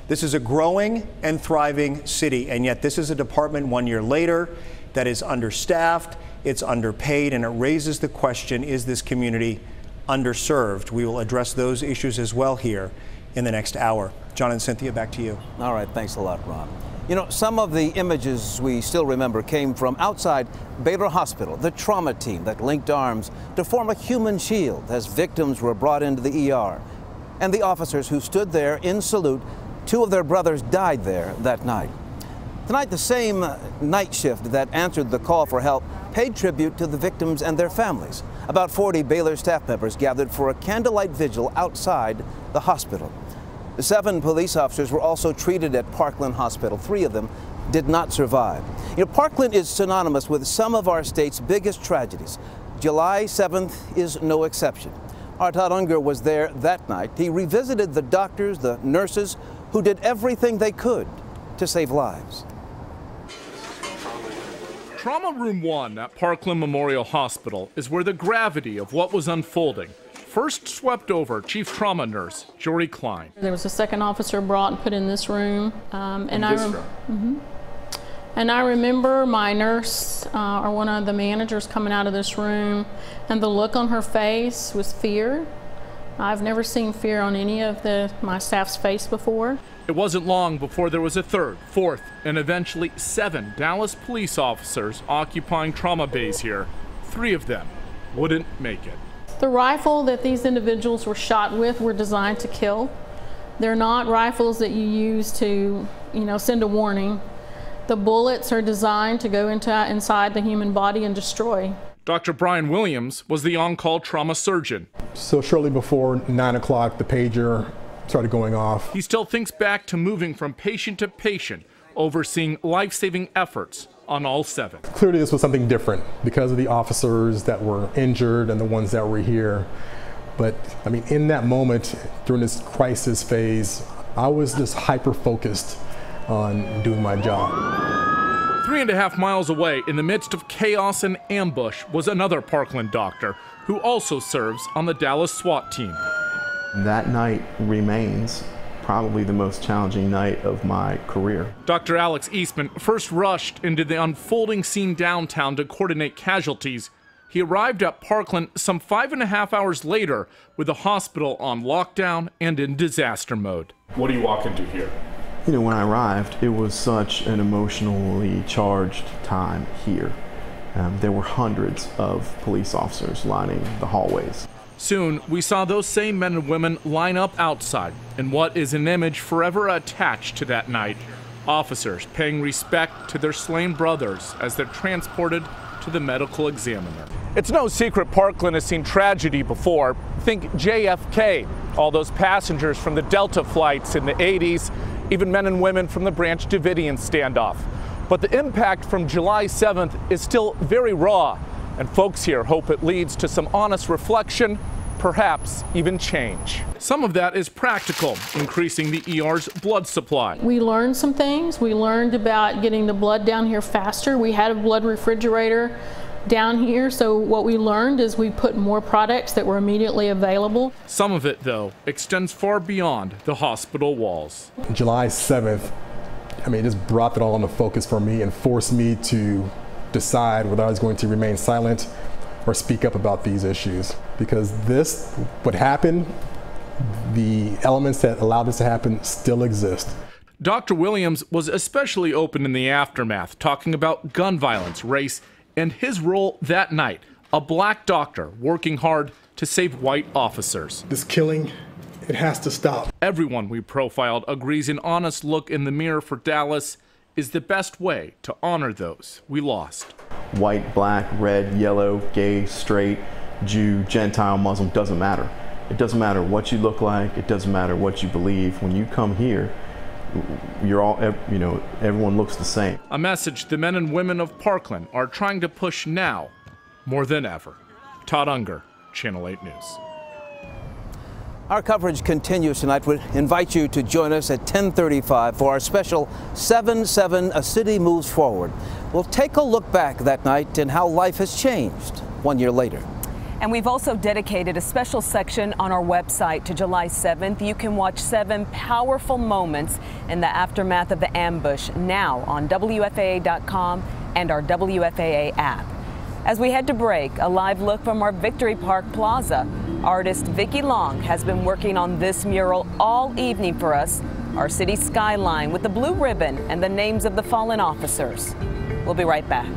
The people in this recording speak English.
This is a growing and thriving city, and yet this is a department 1 year later that is understaffed, it's underpaid, and it raises the question, is this community underserved? We will address those issues as well here in the next hour. John and Cynthia, back to you. All right, thanks a lot, Ron. You know, some of the images we still remember came from outside Baylor Hospital, the trauma team that linked arms to form a human shield as victims were brought into the ER. And the officers who stood there in salute, 2 of their brothers died there that night. Tonight, the same night shift that answered the call for help paid tribute to the victims and their families. About 40 Baylor staff members gathered for a candlelight vigil outside the hospital. 7 police officers were also treated at Parkland Hospital. 3 of them did not survive. You know, Parkland is synonymous with some of our state's biggest tragedies. July 7th is no exception. Our Todd Unger was there that night. He revisited the doctors, the nurses, who did everything they could to save lives. Trauma Room 1 at Parkland Memorial Hospital is where the gravity of what was unfolding first swept over Chief Trauma Nurse Jory Klein. There was a second officer brought and put in this room. And I remember my nurse or one of the managers coming out of this room, and the look on her face was fear. I've never seen fear on any of my staff's face before. It wasn't long before there was a 3rd, 4th, and eventually 7 Dallas police officers occupying trauma bays here. 3 of them wouldn't make it. The rifle that these individuals were shot with were designed to kill. They're not rifles that you use to, send a warning. The bullets are designed to go inside the human body and destroy. Dr. Brian Williams was the on-call trauma surgeon. So shortly before 9 o'clock, the pager started going off. He still thinks back to moving from patient to patient, overseeing life-saving efforts on all 7. Clearly this was something different because of the officers that were injured and the ones that were here. But I mean, in that moment, during this crisis phase, I was just hyper-focused on doing my job. 3.5 miles away, in the midst of chaos and ambush, was another Parkland doctor who also serves on the Dallas SWAT team. That night remains probably the most challenging night of my career. Dr. Alex Eastman first rushed into the unfolding scene downtown to coordinate casualties. He arrived at Parkland some 5.5 hours later with the hospital on lockdown and in disaster mode. What do you walk into here? You know, when I arrived, it was such an emotionally charged time here. There were hundreds of police officers lining the hallways. Soon, we saw those same men and women line up outside in what is an image forever attached to that night. Officers paying respect to their slain brothers as they're transported to the medical examiner. It's no secret Parkland has seen tragedy before. Think JFK, all those passengers from the Delta flights in the 80s, even men and women from the Branch Davidian standoff. But the impact from July 7th is still very raw, and folks here hope it leads to some honest reflection, perhaps even change. Some of that is practical, increasing the ER's blood supply. We learned some things. We learned about getting the blood down here faster. We had a blood refrigerator down here, so what we learned is we put more products that were immediately available. Some of it, though, extends far beyond the hospital walls. July 7th, it just brought that all into focus for me and forced me to decide whether I was going to remain silent or speak up about these issues. Because what happened, the elements that allowed this to happen still exist. Dr. Williams was especially open in the aftermath, talking about gun violence, race, and his role that night, a black doctor working hard to save white officers. This killing, it has to stop. Everyone we profiled agrees an honest look in the mirror for Dallas is the best way to honor those we lost. White, black, red, yellow, gay, straight, Jew, Gentile, Muslim, doesn't matter. It doesn't matter what you look like. It doesn't matter what you believe. When you come here, you're all, everyone looks the same. A message the men and women of Parkland are trying to push now more than ever. Todd Unger, Channel 8 News. Our coverage continues tonight. We invite you to join us at 10:35 for our special 7-7 A City Moves Forward. We'll take a look back that night and how life has changed 1 year later. And we've also dedicated a special section on our website to July 7th. You can watch 7 powerful moments in the aftermath of the ambush now on WFAA.com and our WFAA app. As we head to break, a live look from our Victory Park Plaza. Artist Vicki Long has been working on this mural all evening for us, our city skyline with the blue ribbon and the names of the fallen officers. We'll be right back.